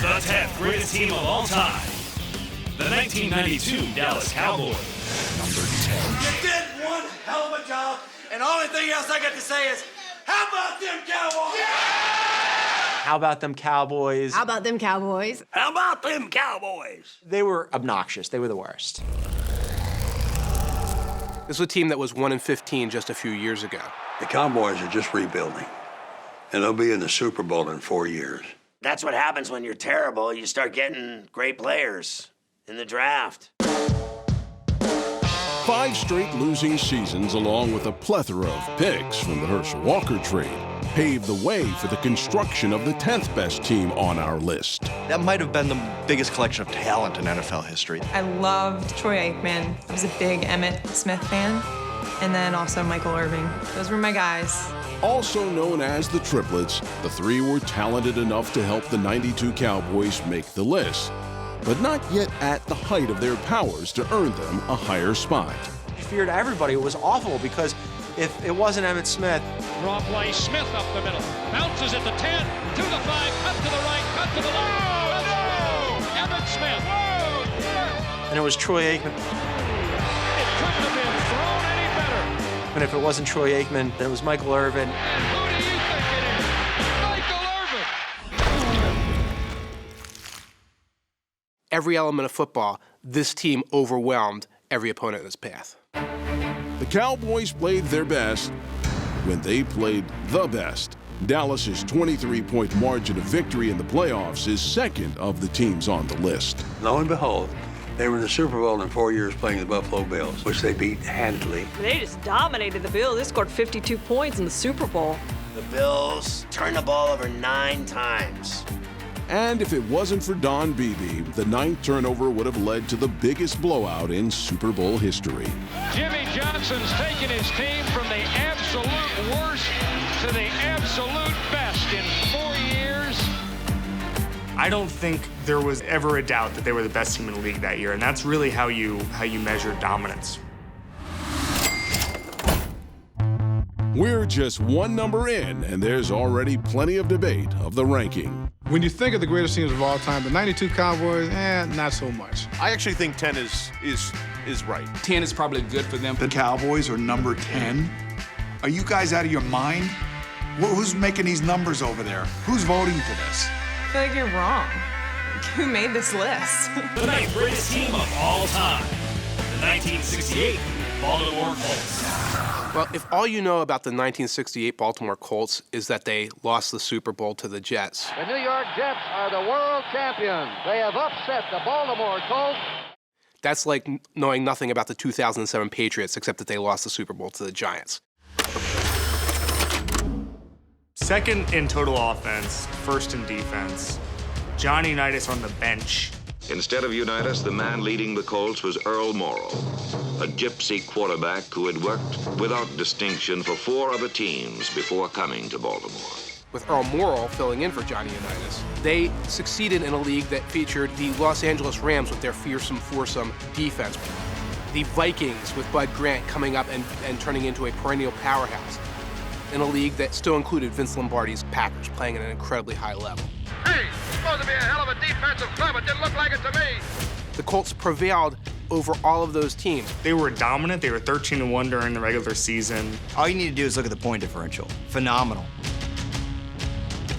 The 10th greatest team of all time. The 1992 Dallas Cowboys. Number 10. You did one hell of a job, and the only thing else I got to say is, how about them Cowboys? Yeah! How about them Cowboys? How about them Cowboys? How about them Cowboys? They were obnoxious. They were the worst. This was a team that was 1-15 just a few years ago. The Cowboys are just rebuilding, and they'll be in the Super Bowl in 4 years. That's what happens when you're terrible. You start getting great players in the draft. 5 straight losing seasons, along with a plethora of picks from the Herschel Walker trade, paved the way for the construction of the 10th best team on our list. That might have been the biggest collection of talent in NFL history. I loved Troy Aikman. I was a big Emmitt Smith fan. And then also Michael Irvin. Those were my guys. Also known as the Triplets, the 3 were talented enough to help the '92 Cowboys make the list, but not yet at the height of their powers to earn them a higher spot. You feared everybody. It was awful because if it wasn't Emmitt Smith. Draw play, Smith up the middle. Bounces at the 10, to the 5, cut to the right, cut to the left. Oh, no! Emmitt Smith. Whoa! And it was Troy Aikman. It couldn't have been thrown any better. And if it wasn't Troy Aikman, then it was Michael Irvin. And who do you think it is? Michael Irvin. Every element of football, this team overwhelmed every opponent in its path. The Cowboys played their best when they played the best. Dallas's 23-point margin of victory in the playoffs is second of the teams on the list. Lo and behold, they were in the Super Bowl in 4 years playing the Buffalo Bills, which they beat handily. They just dominated the Bills. They scored 52 points in the Super Bowl. The Bills turned the ball over 9 times. And if it wasn't for Don Beebe, the 9th turnover would have led to the biggest blowout in Super Bowl history. Jimmy Johnson's taken his team from the absolute worst to the absolute best in 4 years. I don't think there was ever a doubt that they were the best team in the league that year, and that's really how you measure dominance. We're just one number in, and there's already plenty of debate of the ranking. When you think of the greatest teams of all time, the '92 Cowboys, not so much. I actually think 10 is right. 10 is probably good for them. The Cowboys are number 10. Are you guys out of your mind? Who's making these numbers over there? Who's voting for this? I feel like you're wrong. Who made this list? The 9th greatest team of all time. The 1968 Baltimore Colts. Well, if all you know about the 1968 Baltimore Colts is that they lost the Super Bowl to the Jets. The New York Jets are the world champions. They have upset the Baltimore Colts. That's like knowing nothing about the 2007 Patriots except that they lost the Super Bowl to the Giants. Second in total offense, first in defense. Johnny Unitas on the bench. Instead of Unitas, the man leading the Colts was Earl Morrall, a gypsy quarterback who had worked without distinction for 4 other teams before coming to Baltimore. With Earl Morrall filling in for Johnny Unitas, they succeeded in a league that featured the Los Angeles Rams with their fearsome foursome defense, the Vikings with Bud Grant coming up and turning into a perennial powerhouse, in a league that still included Vince Lombardi's Packers playing at an incredibly high level. Hey, supposed to be a hell of a defensive club. It didn't look like it to me. The Colts prevailed over all of those teams. They were dominant. They were 13-1 during the regular season. All you need to do is look at the point differential. Phenomenal.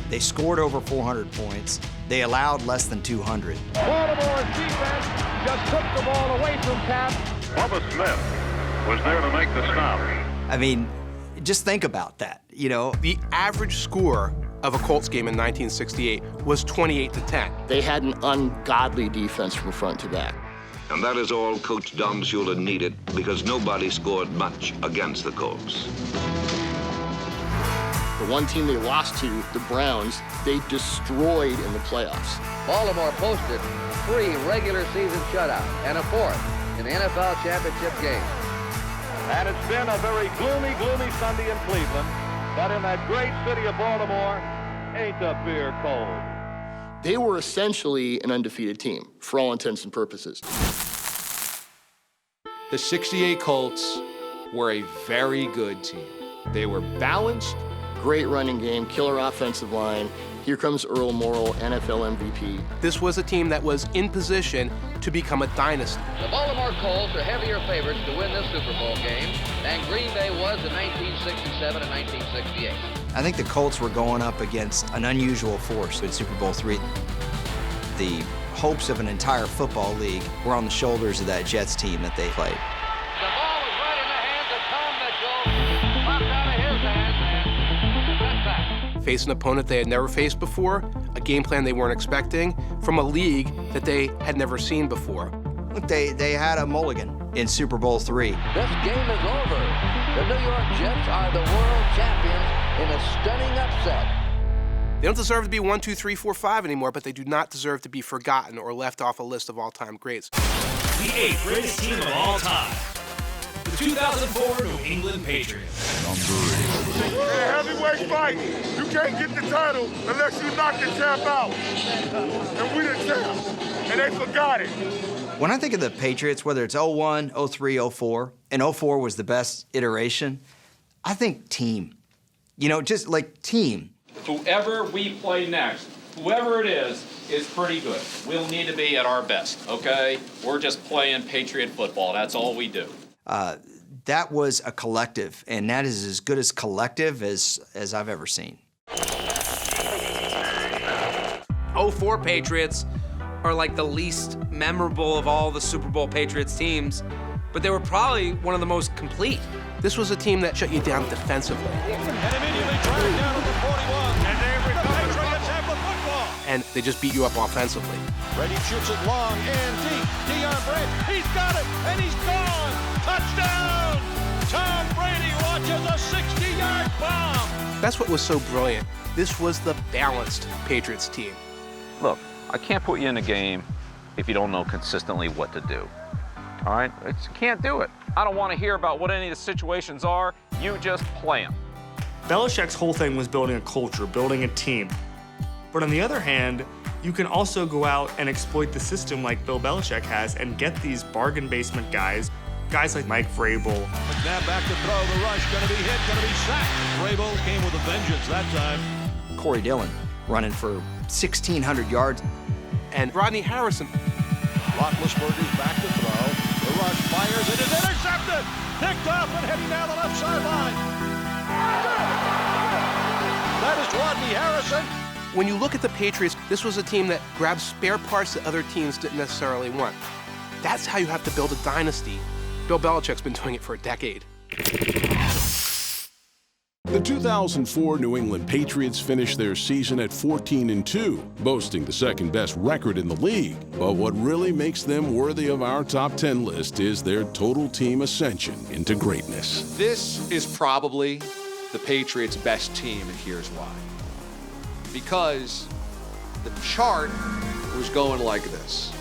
They scored over 400 points. They allowed less than 200. Baltimore's defense just took the ball away from Cap. Bubba Smith was there to make the stop. I mean, just think about that, you know? The average score of a Colts game in 1968 was 28-10. They had an ungodly defense from front to back. And that is all Coach Don Shula needed because nobody scored much against the Colts. The one team they lost to, the Browns, they destroyed in the playoffs. Baltimore posted 3 regular season shutouts and a 4th in the NFL championship game. And it's been a very gloomy Sunday in Cleveland, but in that great city of Baltimore, ain't the beer cold. They were essentially an undefeated team, for all intents and purposes. The 68 Colts were a very good team. They were balanced. Great running game, killer offensive line, Here comes Earl Morrall, NFL MVP. This was a team that was in position to become a dynasty. The Baltimore Colts are heavier favorites to win this Super Bowl game than Green Bay was in 1967 and 1968. I think the Colts were going up against an unusual force in Super Bowl III. The hopes of an entire football league were on the shoulders of that Jets team that they played. The ball was right in the hands of Tom Mitchell. Popped out of his hands and sent back. Face an opponent they had never faced before, a game plan they weren't expecting, from a league that they had never seen before. Look, they had a mulligan in Super Bowl III. This game is over. The New York Jets are the world champions in a stunning upset. They don't deserve to be 1, 2, 3, 4, 5 anymore, but they do not deserve to be forgotten or left off a list of all-time greats. The 8th greatest team of all time. The 2004 New England Patriots. In a heavyweight fight, you can't get the title unless you knock the champ out. And we the champ. And they forgot it. When I think of the Patriots, whether it's 01, 03, 04, and 04 was the best iteration, I think team. You know, just like team. Whoever we play next, whoever it is pretty good. We'll need to be at our best, okay? We're just playing Patriot football. That's all we do. That was a collective, and that is as good as collective as I've ever seen. 04 Patriots are like the least memorable of all the Super Bowl Patriots teams, but they were probably one of the most complete. This was a team that shut you down defensively. And immediately drive down to the 41. And they recover. The Patriots have the football. And they just beat you up offensively. Brady shoots it long and deep. Deion Brady, he's got it, and he's gone. Touchdown! Tom Brady launches a 60-yard bomb. That's what was so brilliant. This was the balanced Patriots team. Look, I can't put you in a game if you don't know consistently what to do. All right? You can't do it. I don't want to hear about what any of the situations are. You just play them. Belichick's whole thing was building a culture, building a team. But on the other hand, you can also go out and exploit the system like Bill Belichick has and get these bargain basement guys like Mike Vrabel. McNabb back to throw. The rush going to be hit, going to be sacked. Vrabel came with a vengeance that time. Corey Dillon running for 1,600 yards. And Rodney Harrison. Roethlisberger's back to throw. The rush fires. It is intercepted. Picked off and heading down the left sideline. That is Rodney Harrison. When you look at the Patriots, this was a team that grabbed spare parts that other teams didn't necessarily want. That's how you have to build a dynasty. Bill Belichick's been doing it for a decade. The 2004 New England Patriots finished their season at 14-2, boasting the second-best record in the league. But what really makes them worthy of our top 10 list is their total team ascension into greatness. This is probably the Patriots' best team, and here's why. Because the chart was going like this.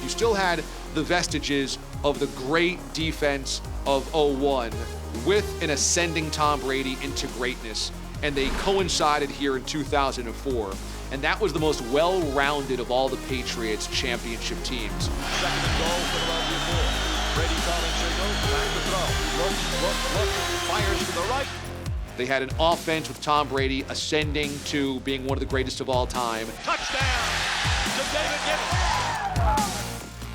You still had the vestiges of the great defense of 01 with an ascending Tom Brady into greatness, and they coincided here in 2004, and that was the most well-rounded of all the Patriots championship teams. Second and goal, Philadelphia 4. Brady calling signal, back to throw. Look, fires to the right. They had an offense with Tom Brady ascending to being one of the greatest of all time. Touchdown to David Gibbons.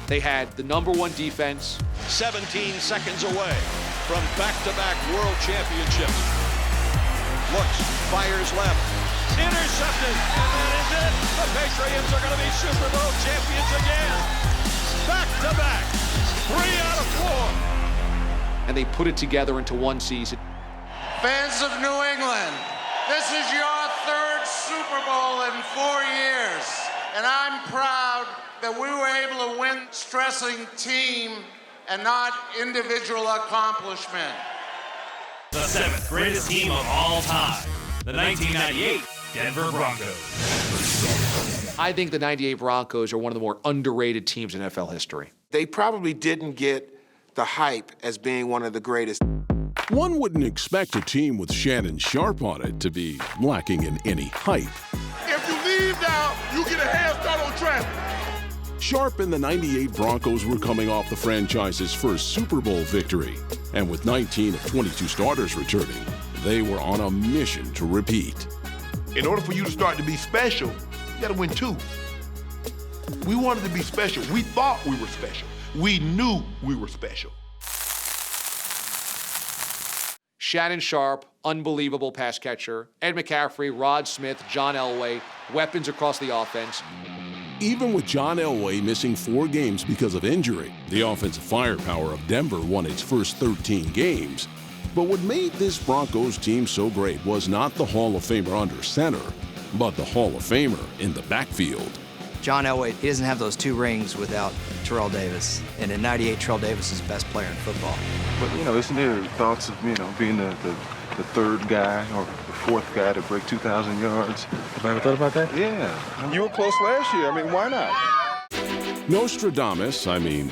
They had the #1 defense. 17 seconds away from back-to-back world championships. Looks, fires left. Intercepted, and that is it. The Patriots are going to be Super Bowl champions again. Back-to-back, 3 out of 4. And they put it together into one season. Fans of New England, this is your 3rd Super Bowl in 4 years, and I'm proud that we were able to win stressing team and not individual accomplishment. The 7th greatest team of all time, the 1998 Denver Broncos. I think the 98 Broncos are one of the more underrated teams in NFL history. They probably didn't get the hype as being one of the greatest. One wouldn't expect a team with Shannon Sharpe on it to be lacking in any hype. If you leave now, you get a head start on traffic. Sharpe and the 98 Broncos were coming off the franchise's first Super Bowl victory. And with 19 of 22 starters returning, they were on a mission to repeat. In order for you to start to be special, you got to win 2. We wanted to be special. We thought we were special. We knew we were special. Shannon Sharp, unbelievable pass catcher. Ed McCaffrey, Rod Smith, John Elway, weapons across the offense. Even with John Elway missing 4 games because of injury, the offensive firepower of Denver won its first 13 games. But what made this Broncos team so great was not the Hall of Famer under center, but the Hall of Famer in the backfield. John Elway, he doesn't have those 2 rings without Terrell Davis. And in '98, Terrell Davis is the best player in football. But, isn't there thoughts of, being the 3rd guy or the 4th guy to break 2,000 yards? Have I ever thought about that? Yeah. You were close last year. Why not? Nostradamus,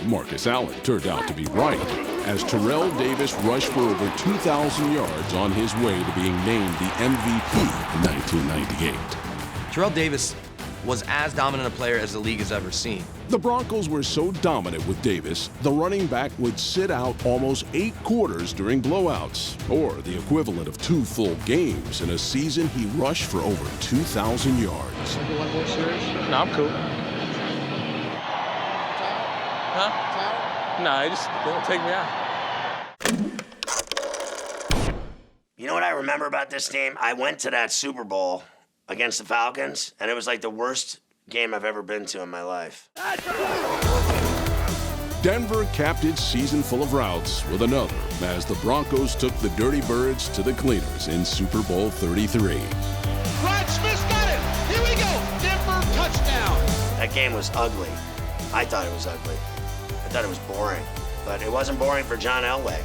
Marcus Allen, turned out to be right, as Terrell Davis rushed for over 2,000 yards on his way to being named the MVP in 1998. Terrell Davis was as dominant a player as the league has ever seen. The Broncos were so dominant with Davis, the running back would sit out almost 8 quarters during blowouts, or the equivalent of 2 full games. In a season, he rushed for over 2,000 yards. No, I'm cool. Huh? Nah, just don't take me out. You know what I remember about this team? I went to that Super Bowl against the Falcons, and it was like the worst game I've ever been to in my life. Denver capped its season full of routes with another as the Broncos took the Dirty Birds to the Cleaners in Super Bowl 33. Rod Smith's got it. Here we go. Denver touchdown. That game was ugly. I thought it was ugly. I thought it was boring. But it wasn't boring for John Elway.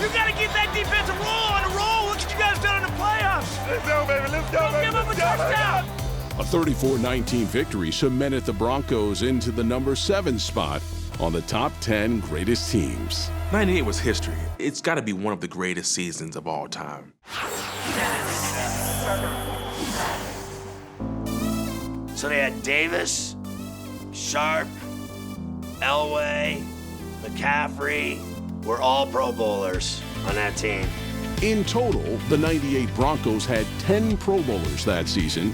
You got to get that defense a roll on a roll. Look what you guys done in the playoffs. Let's go, baby. Let's go, baby. Give them a touchdown. A 34-19 victory cemented the Broncos into the number 7 spot on the top 10 greatest teams. 98 was history. It's got to be one of the greatest seasons of all time. So they had Davis, Sharp, Elway, McCaffrey. We're all Pro Bowlers on that team. In total, the 98 Broncos had 10 Pro Bowlers that season,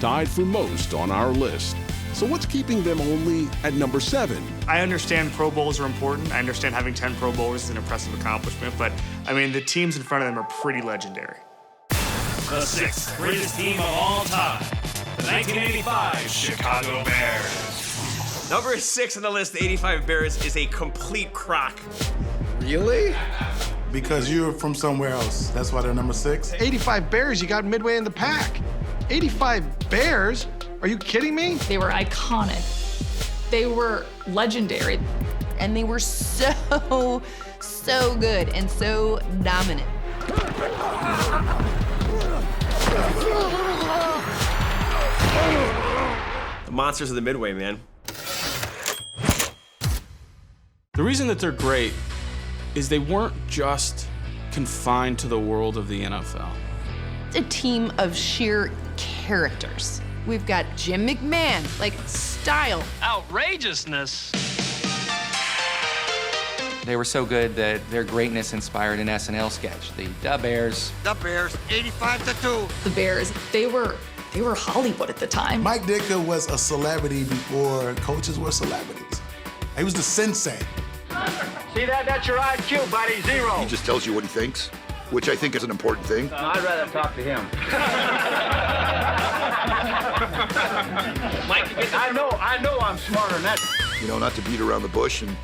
tied for most on our list. So what's keeping them only at number 7? I understand Pro Bowls are important. I understand having 10 Pro Bowlers is an impressive accomplishment, but the teams in front of them are pretty legendary. The 6th greatest team of all time, the 1985 Chicago Bears. Number 6 on the list, the 85 Bears, is a complete crock. Really? Because you're from somewhere else. That's why they're number 6? 85 Bears, you got midway in the pack. 85 Bears? Are you kidding me? They were iconic. They were legendary. And they were so good and so dominant. The monsters of the Midway, man. The reason that they're great is they weren't just confined to the world of the NFL. It's a team of sheer characters. We've got Jim McMahon, style. Outrageousness. They were so good that their greatness inspired an SNL sketch, the Bears. The Bears, 85-2. The Bears, they were Hollywood at the time. Mike Ditka was a celebrity before coaches were celebrities. He was the sensei. See that? That's your IQ, buddy. 0. He just tells you what he thinks, which I think is an important thing. I'd rather talk to him. Mike, I know I'm smarter than that. Not to beat around the bush and,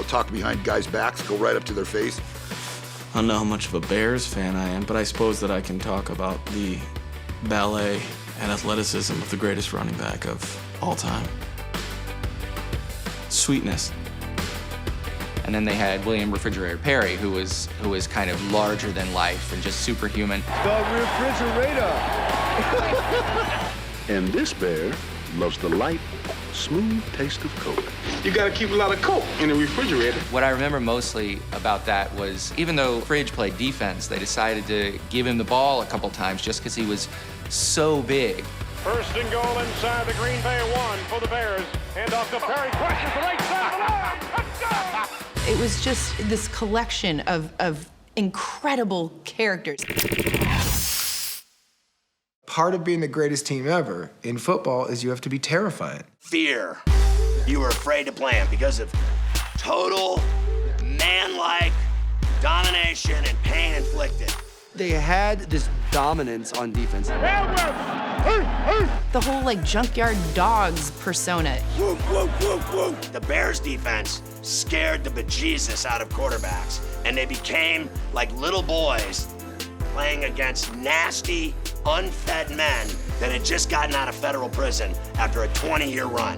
talk behind guys' backs, go right up to their face. I don't know how much of a Bears fan I am, but I suppose that I can talk about the ballet and athleticism of the greatest running back of all time. Sweetness. And then they had William Refrigerator Perry, who was kind of larger than life and just superhuman. The refrigerator. And this bear loves the light, smooth taste of Coke. You gotta keep a lot of Coke in the refrigerator. What I remember mostly about that was, even though Fridge played defense, they decided to give him the ball a couple times just because he was so big. First and goal inside the Green Bay 1 for the Bears. Hand off to Perry. Crushes the right side. Touchdown! It was just this collection of incredible characters. Part of being the greatest team ever in football is you have to be terrifying. Fear. You were afraid to play them because of total man-like domination and pain inflicted. They had this dominance on defense. The whole like junkyard dogs persona. The Bears defense scared the bejesus out of quarterbacks, and they became like little boys playing against nasty, unfed men that had just gotten out of federal prison after a 20-year run.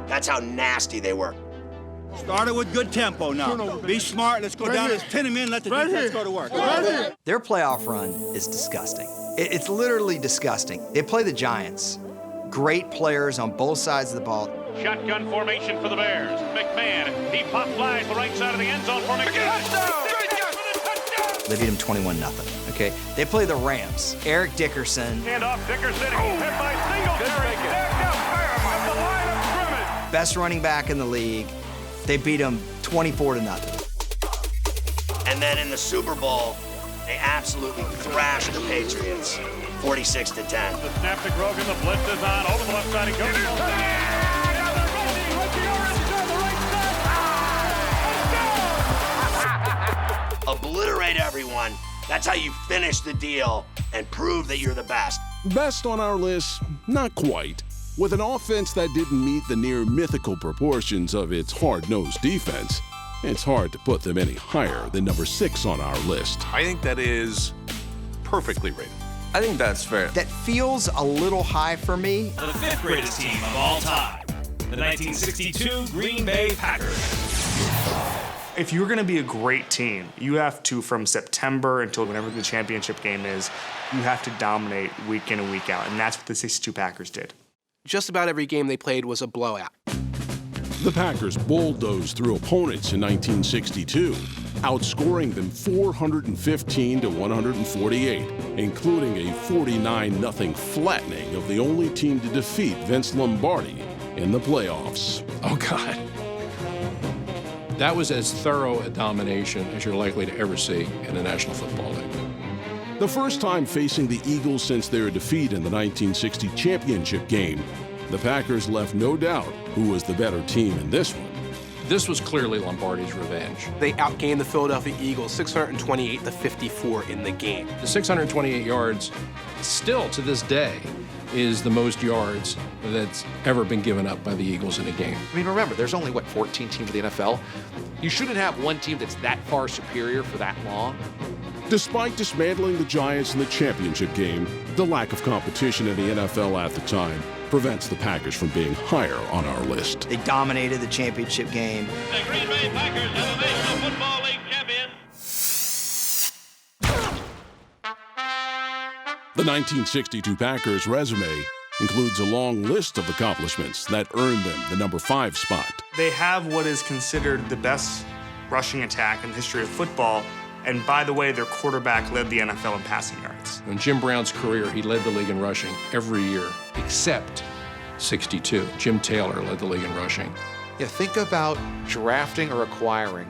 That's how nasty they were. Started with good tempo now. Be smart, let's go down, let's pin him in, let the defense go to work. Their playoff run is disgusting. It's literally disgusting. They play the Giants. Great players on both sides of the ball. Shotgun formation for the Bears. McMahon, he pop flies the right side of the end zone for McMahon. They beat them 21-0, okay? They play the Rams. Eric Dickerson. Hand off Dickerson, he's hit by Singletary. Stacked up, bam, at the line of scrimmage. Best running back in the league. They beat them 24-0. And then in the Super Bowl, they absolutely thrashed the Patriots, 46-10. The snap to Grogan, the blitz is on, over the left side he goes. Obliterate everyone. That's how you finish the deal and prove that you're the best. Best on our list? Not quite. With an offense that didn't meet the near mythical proportions of its hard-nosed defense, it's hard to put them any higher than number 6 on our list. I think that is perfectly rated. I think that's fair. That feels a little high for me. The 5th greatest team of all time, the 1962 Green Bay Packers. If you're going to be a great team, you have to, from September until whenever the championship game is, you have to dominate week in and week out, and that's what the 62 Packers did. Just about every game they played was a blowout. The Packers bulldozed through opponents in 1962, outscoring them 415-148, including a 49-0 flattening of the only team to defeat Vince Lombardi in the playoffs. Oh, God. That was as thorough a domination as you're likely to ever see in the National Football League. The first time facing the Eagles since their defeat in the 1960 championship game, the Packers left no doubt who was the better team in this one. This was clearly Lombardi's revenge. They outgained the Philadelphia Eagles 628-54 in the game. The 628 yards, still to this day, is the most yards that's ever been given up by the Eagles in a game. I mean, remember, there's only, 14 teams in the NFL? You shouldn't have one team that's that far superior for that long. Despite dismantling the Giants in the championship game, the lack of competition in the NFL at the time prevents the Packers from being higher on our list. They dominated the championship game. The Green Bay Packers are the National Football League champions. The 1962 Packers resume includes a long list of accomplishments that earned them the number 5 spot. They have what is considered the best rushing attack in the history of football. And by the way, their quarterback led the NFL in passing yards. In Jim Brown's career, he led the league in rushing every year, except 62. Jim Taylor led the league in rushing. Yeah, think about drafting or acquiring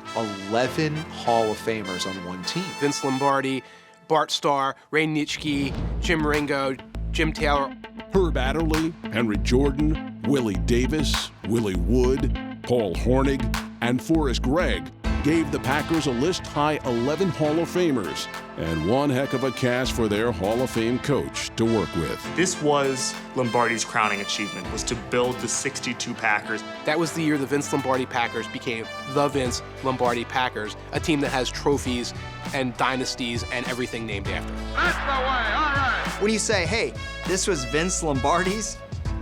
11 Hall of Famers on one team. Vince Lombardi, Bart Starr, Ray Nitschke, Jim Ringo, Jim Taylor. Herb Adderley, Henry Jordan, Willie Davis, Willie Wood, Paul Hornig, and Forrest Gregg gave the Packers a list-high 11 Hall of Famers and one heck of a cast for their Hall of Fame coach to work with. This was Lombardi's crowning achievement, was to build the 62 Packers. That was the year the Vince Lombardi Packers became the Vince Lombardi Packers, a team that has trophies and dynasties and everything named after it. That's the way, all right. When you say, hey, this was Vince Lombardi's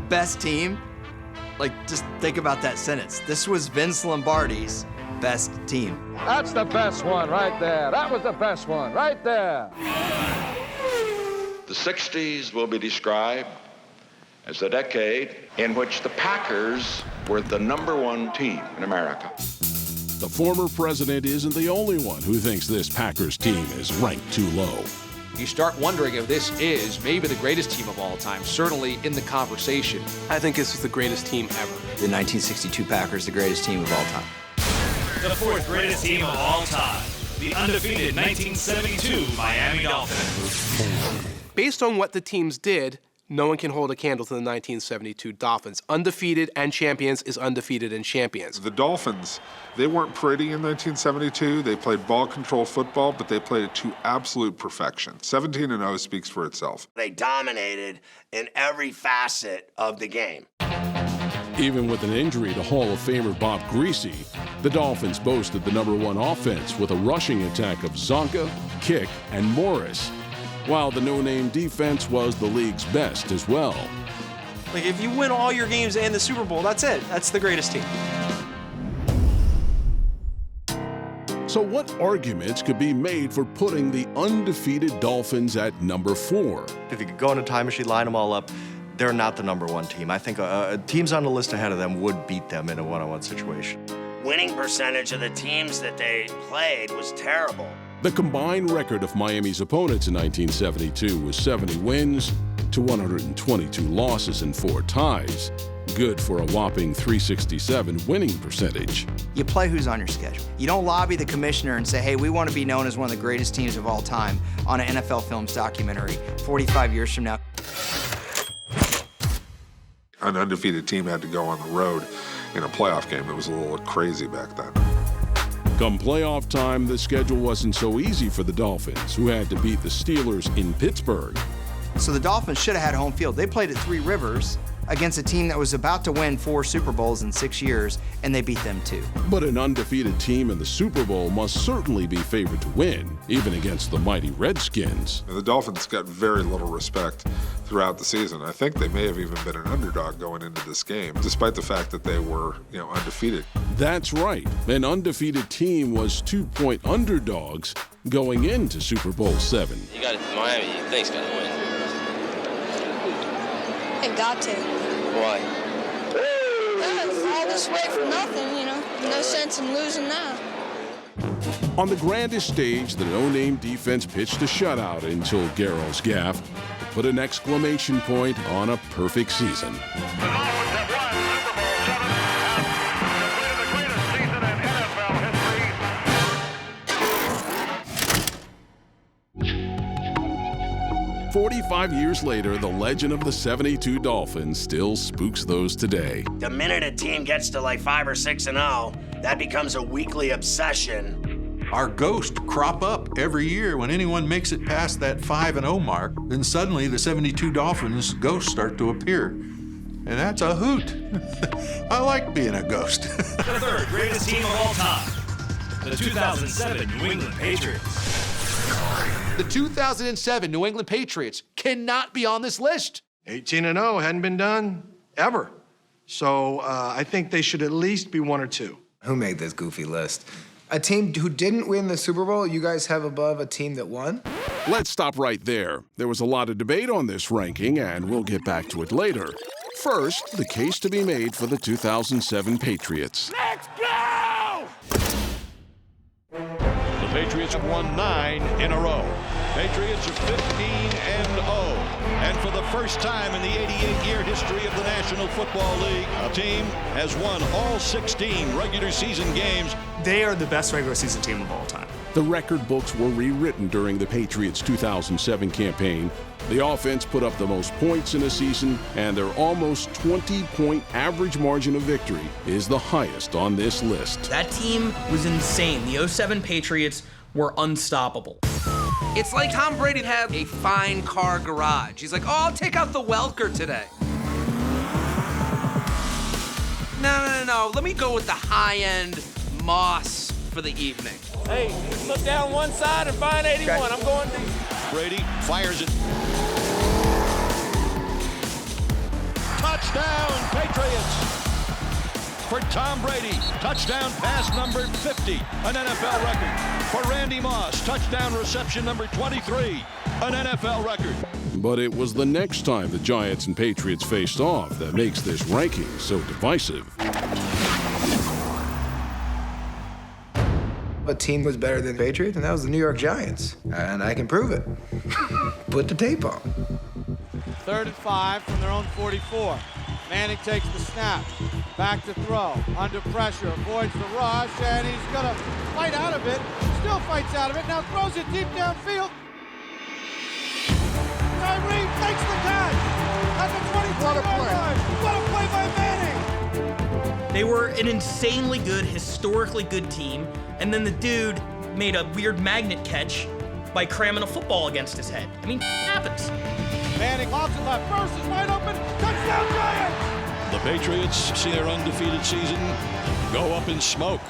best team, like, just think about that sentence. This was Vince Lombardi's best team. That's the best one right there. That was the best one right there. The 60s will be described as a decade in which the Packers were the #1 team in America. The former president isn't the only one who thinks this Packers team is ranked too low. You start wondering if this is maybe the greatest team of all time, certainly in the conversation. I think this is the greatest team ever. The 1962 Packers, the greatest team of all time. The 4th greatest team of all time, the undefeated 1972 Miami Dolphins. Based on what the teams did, no one can hold a candle to the 1972 Dolphins. Undefeated and champions is undefeated and champions. The Dolphins, they weren't pretty in 1972. They played ball-control football, but they played it to absolute perfection. 17-0 speaks for itself. They dominated in every facet of the game. Even with an injury to Hall of Famer Bob Greasy, the Dolphins boasted the #1 offense with a rushing attack of Zonka, Kick, and Morris, while the no-name defense was the league's best as well. Like, if you win all your games and the Super Bowl, that's it. That's the greatest team. So what arguments could be made for putting the undefeated Dolphins at #4? If you could go in a time machine, line them all up, they're not the #1 team. I think teams on the list ahead of them would beat them in a one-on-one situation. Winning percentage of the teams that they played was terrible. The combined record of Miami's opponents in 1972 was 70 wins to 122 losses and 4 ties. Good for a whopping .367 winning percentage. You play who's on your schedule. You don't lobby the commissioner and say, hey, we want to be known as one of the greatest teams of all time on an NFL Films documentary 45 years from now. An undefeated team had to go on the road in a playoff game. It was a little crazy back then. Come playoff time, the schedule wasn't so easy for the Dolphins, who had to beat the Steelers in Pittsburgh. So the Dolphins should have had home field. They played at Three Rivers against a team that was about to win 4 Super Bowls in 6 years, and they beat them too. But an undefeated team in the Super Bowl must certainly be favored to win, even against the mighty Redskins. The Dolphins got very little respect throughout the season. I think they may have even been an underdog going into this game, despite the fact that they were, undefeated. That's right. An undefeated team was 2-point underdogs going into Super Bowl VII. You got it, Miami. You think's got to win. It got to. Why? All this way for nothing, No sense in losing now. On the grandest stage, the no-name defense pitched a shutout until Garrell's gaffe to put an exclamation point on a perfect season. The Dolphins have won Super Bowl VII and completed the greatest season in NFL history. 45 years later, the legend of the '72 Dolphins still spooks those today. The minute a team gets to like 5 or 6-0, that becomes a weekly obsession. Our ghosts crop up every year. When anyone makes it past that 5-0 mark, then suddenly the '72 Dolphins ghosts start to appear. And that's a hoot. I like being a ghost. The third greatest team of all time, the 2007 New England Patriots. The 2007 New England Patriots cannot be on this list. 18-0 hadn't been done ever. So I think they should at least be 1 or 2. Who made this goofy list? A team who didn't win the Super Bowl, you guys have above a team that won? Let's stop right there. There was a lot of debate on this ranking, and we'll get back to it later. First, the case to be made for the 2007 Patriots. Let's go! The Patriots have won 9 in a row. Patriots are 15-0. And for the first time in the 88-year history of the National Football League, a team has won all 16 regular season games. They are the best regular season team of all time. The record books were rewritten during the Patriots' 2007 campaign. The offense put up the most points in a season, and their almost 20-point average margin of victory is the highest on this list. That team was insane. The '07 Patriots were unstoppable. It's like Tom Brady had a fine car garage. He's like, oh, I'll take out the Welker today. No. Let me go with the high-end Moss for the evening. Hey, look down one side and find 81. Okay. I'm going deep. Brady fires it. Touchdown, Patriots! For Tom Brady, touchdown pass number 50, an NFL record. For Randy Moss, touchdown reception number 23, an NFL record. But it was the next time the Giants and Patriots faced off that makes this ranking so divisive. A team was better than the Patriots, and that was the New York Giants. And I can prove it. Put the tape on. 3rd and 5 from their own 44. Manning takes the snap. Back to throw. Under pressure. Avoids the rush, and he's going to fight out of it. Still fights out of it. Now throws it deep downfield. Tyree makes the catch at the 23-yard line. What a play by Manning! They were an insanely good, historically good team, and then the dude made a weird magnet catch by cramming a football against his head. I mean, it happens. Manning lobs it left. First is wide open. Touchdown, Giants! The Patriots see their undefeated season go up in smoke.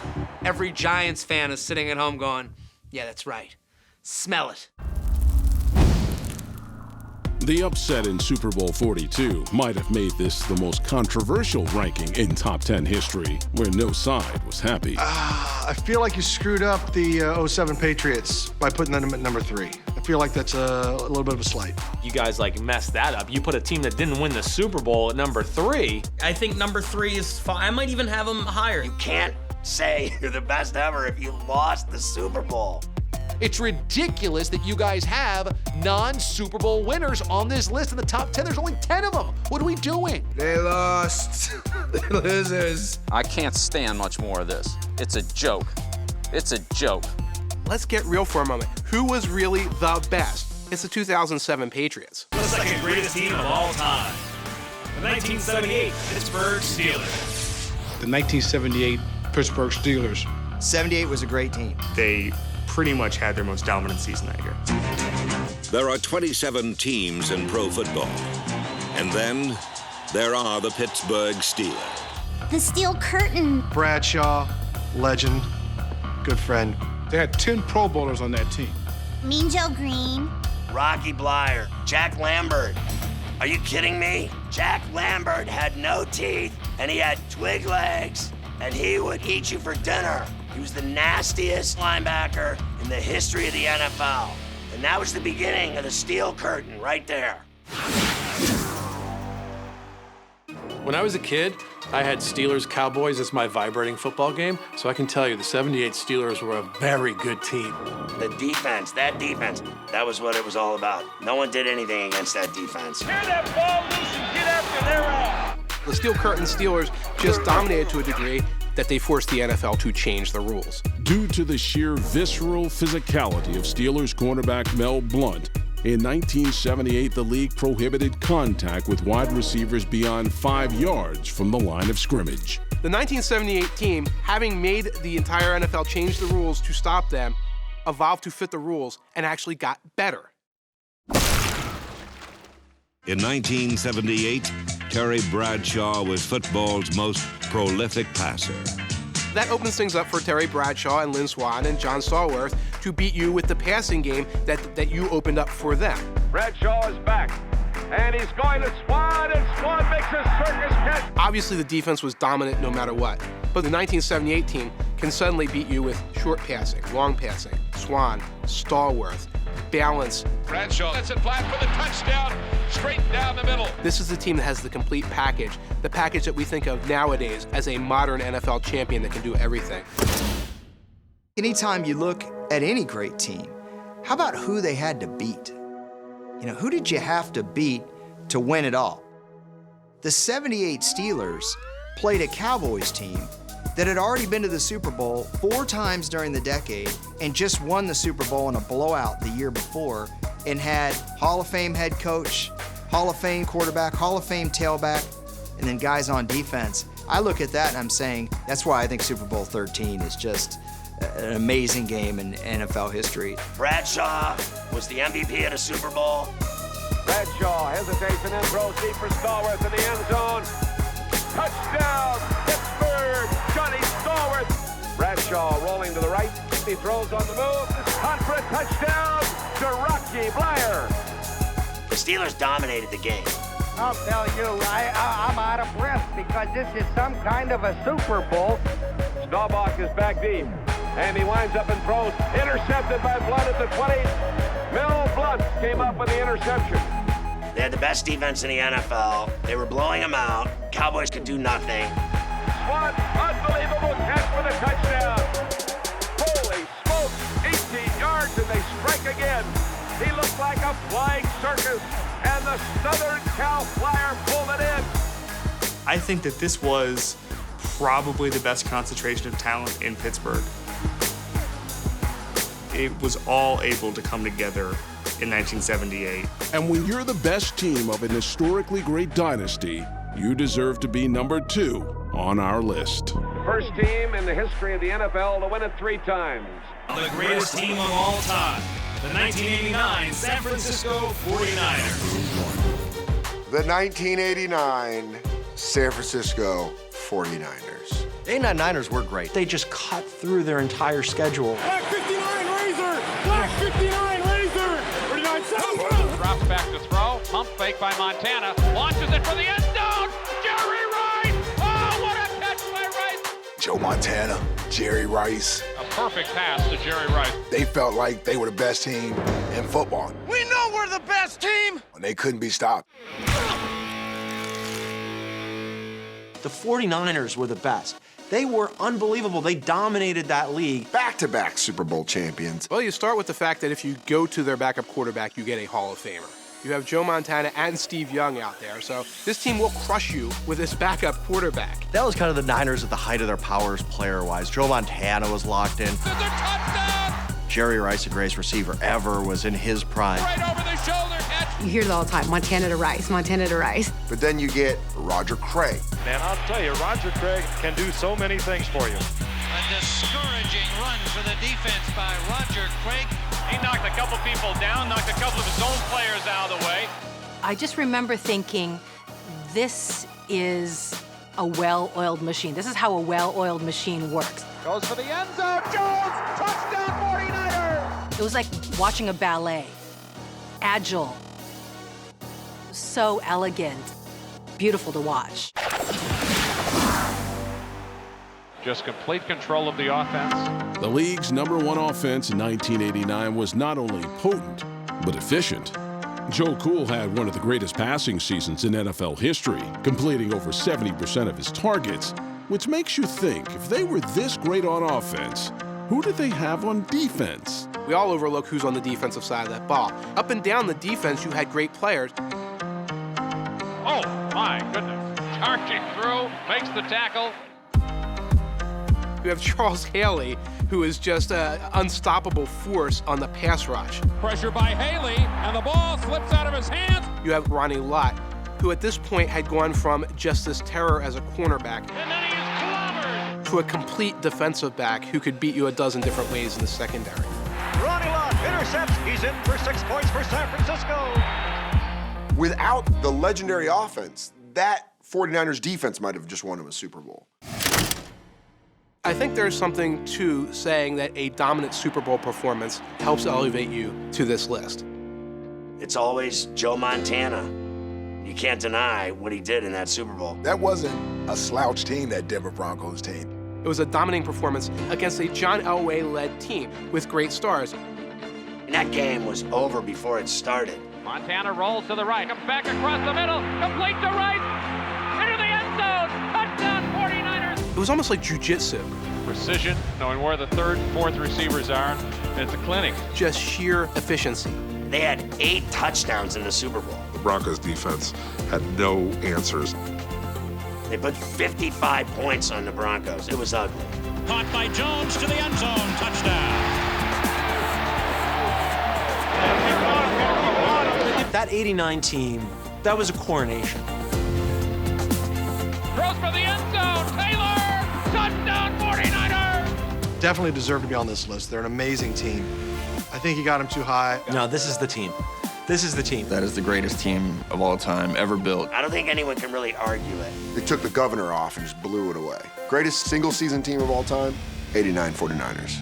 Every Giants fan is sitting at home going, yeah, that's right. Smell it. The upset in Super Bowl 42 might have made this the most controversial ranking in top 10 history, where no side was happy. I feel like you screwed up the 07 Patriots by putting them at number 3. I feel like that's a little bit of a slight. You guys messed that up. You put a team that didn't win the Super Bowl at number 3. I think number 3 is fine. I might even have them higher. You can't say you're the best ever if you lost the Super Bowl. It's ridiculous that you guys have non-Super Bowl winners on this list in the top 10. There's only 10 of them. What are we doing? They lost. They're losers. I can't stand much more of this. It's a joke. It's a joke. Let's get real for a moment. Who was really the best? It's the 2007 Patriots. The second greatest team of all time. The 1978 Pittsburgh Steelers. The 1978 Pittsburgh Steelers. 78 was a great team. They pretty much had their most dominant season that year. There are 27 teams in pro football. And then there are the Pittsburgh Steelers. The Steel Curtain. Bradshaw, legend, good friend. They had 10 Pro Bowlers on that team. Mean Joe Green. Rocky Blyer, Jack Lambert. Are you kidding me? Jack Lambert had no teeth, and he had twig legs, and he would eat you for dinner. He was the nastiest linebacker in the history of the NFL. And that was the beginning of the Steel Curtain right there. When I was a kid, I had Steelers Cowboys as my vibrating football game, so I can tell you the 78 Steelers were a very good team. The defense, that was what it was all about. No one did anything against that defense. Get that ball loose and get after their ass. The Steel Curtain Steelers just dominated to a degree that they forced the NFL to change the rules. Due to the sheer visceral physicality of Steelers cornerback Mel Blount, in 1978, the league prohibited contact with wide receivers beyond 5 yards from the line of scrimmage. The 1978 team, having made the entire NFL change the rules to stop them, evolved to fit the rules and actually got better. In 1978, Terry Bradshaw was football's most prolific passer. That opens things up for Terry Bradshaw and Lynn Swann and John Stallworth to beat you with the passing game that you opened up for them. Bradshaw is back, and he's going to Swann, and Swann makes a circus catch. Obviously, the defense was dominant no matter what, but the 1978 team can suddenly beat you with short passing, long passing, Swann, Stallworth, balance. Bradshaw gets it flat for the touchdown, straight down the middle. This is the team that has the complete package, the package that we think of nowadays as a modern NFL champion that can do everything. Anytime you look at any great team, how about who they had to beat? You know, who did you have to beat to win it all? The 78 Steelers played a Cowboys team that had already been to the Super Bowl 4 times during the decade and just won the Super Bowl in a blowout the year before and had Hall of Fame head coach, Hall of Fame quarterback, Hall of Fame tailback, and then guys on defense. I look at that and I'm saying that's why I think Super Bowl 13 is just an amazing game in NFL history. Bradshaw was the MVP at a Super Bowl. Bradshaw hesitates and then throws deep for Stallworth in the end zone. Touchdown, Pittsburgh, Johnny Stallworth. Bradshaw rolling to the right. He throws on the move. Caught for a touchdown to Rocky Blyer. The Steelers dominated the game. I'll tell you, I'm out of breath because this is some kind of a Super Bowl. Staubach is back deep, and he winds up and throws. Intercepted by Blount at the 20. Mel Blount came up with the interception. They had the best defense in the NFL. They were blowing them out. Cowboys could do nothing. Swann, unbelievable catch for the touchdown. Holy smokes, 18 yards, and they strike again. He looked like a flying circus, and the Southern Cal Flyer pulled it in. I think that this was probably the best concentration of talent in Pittsburgh. It was all able to come together in 1978. And when you're the best team of an historically great dynasty, you deserve to be number 2 on our list. First team in the history of the NFL to win it 3 times. The greatest team of all time, the 1989 San Francisco 49ers. The 1989 San Francisco 49ers. The 89 Niners were great. They just cut through their entire schedule. Black 59 Razor! Black 59 Razor! 49 Drops back to throw. Pump fake by Montana. Launches it for the end zone. Jerry Rice! Oh, what a catch by Rice! Joe Montana, Jerry Rice. A perfect pass to Jerry Rice. They felt like they were the best team in football. We know we're the best team! And they couldn't be stopped. The 49ers were the best. They were unbelievable. They dominated that league. Back-to-back Super Bowl champions. Well, you start with the fact that if you go to their backup quarterback, you get a Hall of Famer. You have Joe Montana and Steve Young out there, so this team will crush you with this backup quarterback. That was kind of the Niners at the height of their powers player-wise. Joe Montana was locked in. This is a touchdown! Jerry Rice, the greatest receiver ever, was in his prime. Right over the shoulder catch. You hear it all the time, Montana to Rice, Montana to Rice. But then you get Roger Craig. Man, I'll tell you, Roger Craig can do so many things for you. A discouraging run for the defense by Roger Craig. He knocked a couple people down, knocked a couple of his own players out of the way. I just remember thinking, this is a well-oiled machine. This is how a well-oiled machine works. Goes for the end zone. Jones, touchdown 49ers! It was like watching a ballet. Agile, so elegant, beautiful to watch. Just complete control of the offense. The league's #1 offense in 1989 was not only potent, but efficient. Joe Cool had one of the greatest passing seasons in NFL history, completing over 70% of his targets, which makes you think, if they were this great on offense, who did they have on defense? We all overlook who's on the defensive side of that ball. Up and down the defense, you had great players. Oh, my goodness. Charging through, makes the tackle. You have Charles Haley, who is just an unstoppable force on the pass rush. Pressure by Haley, and the ball slips out of his hands. You have Ronnie Lott, who at this point had gone from just this terror as a cornerback And then he is clobbered. to a complete defensive back who could beat you a dozen different ways in the secondary. Ronnie Lott intercepts. He's in for 6 points for San Francisco. Without the legendary offense, that 49ers defense might have just won him a Super Bowl. I think there's something to saying that a dominant Super Bowl performance helps elevate you to this list. It's always Joe Montana. You can't deny what he did in that Super Bowl. That wasn't a slouch team, that Denver Broncos team. It was a dominating performance against a John Elway-led team with great stars. And that game was over before it started. Montana rolls to the right, comes back across the middle, complete to right, into the end zone, touchdown 49ers. It was almost like jiu-jitsu. Precision, knowing where the 3rd and 4th receivers are, and it's a clinic. Just sheer efficiency. They had 8 touchdowns in the Super Bowl. The Broncos defense had no answers. They put 55 points on the Broncos. It was ugly. Caught by Jones to the end zone, touchdown. That 89 team, that was a coronation. Throws for the end zone, Taylor, touchdown 49ers. Definitely deserve to be on this list. They're an amazing team. I think he got them too high. No, this is the team. This is the team. That is the greatest team of all time ever built. I don't think anyone can really argue it. They took the governor off and just blew it away. Greatest single-season team of all time, 89 49ers.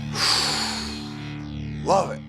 Love it.